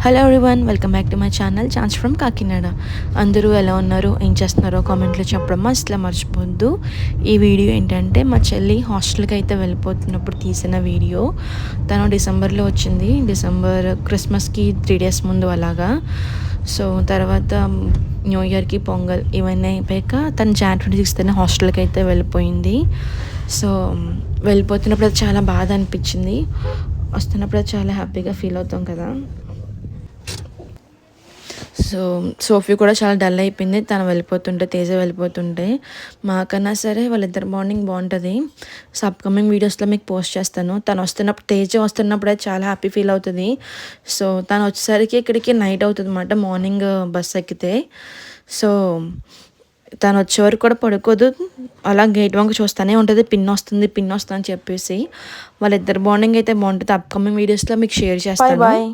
Hello everyone, welcome back to my channel chance from Kakinada. అందరూ ఎలా ఉన్నారు, ఏం చేస్తున్నారో కామెంట్లో చెప్పడం అసలు మర్చిపోద్దు. ఈ వీడియో ఏంటంటే మా చెల్లి హాస్టల్కి అయితే వెళ్ళిపోతున్నప్పుడు తీసిన వీడియో. తను డిసెంబర్లో వచ్చింది, డిసెంబర్ క్రిస్మస్కి 3 days ముందు అలాగా. సో తర్వాత న్యూ ఇయర్కి పొంగల్ ఇవన్నీ అయిపోయాక తను Jan 26th హాస్టల్కి అయితే వెళ్ళిపోయింది. సో వెళ్ళిపోతున్నప్పుడు అది చాలా బాధ అనిపించింది, వస్తున్నప్పుడు చాలా హ్యాపీగా ఫీల్ అవుతాం కదా. సో సోఫీ కూడా చాలా డల్ అయిపోయింది తను వెళ్ళిపోతుంటే, తేజ వెళ్ళిపోతుంటే. మాకన్నా సరే వాళ్ళిద్దరు బాండింగ్ బాగుంటుంది. సో అప్కమింగ్ వీడియోస్లో మీకు పోస్ట్ చేస్తాను. తను వస్తున్నప్పుడు, తేజ వస్తున్నప్పుడు అయితే చాలా హ్యాపీ ఫీల్ అవుతుంది. సో తను వచ్చేసరికి ఇక్కడికి నైట్ అవుతుంది అన్నమాట, మార్నింగ్ బస్ ఎక్కితే. సో తను వచ్చే వరకు కూడా పడుకోదు, అలా గేట్ వంక చూస్తూనే ఉంటుంది, పిన్ వస్తుంది అని చెప్పేసి. వాళ్ళిద్దరు బాండింగ్ అయితే బాగుంటుంది. అప్కమింగ్ వీడియోస్లో మీకు షేర్ చేస్తాను. బాయ్.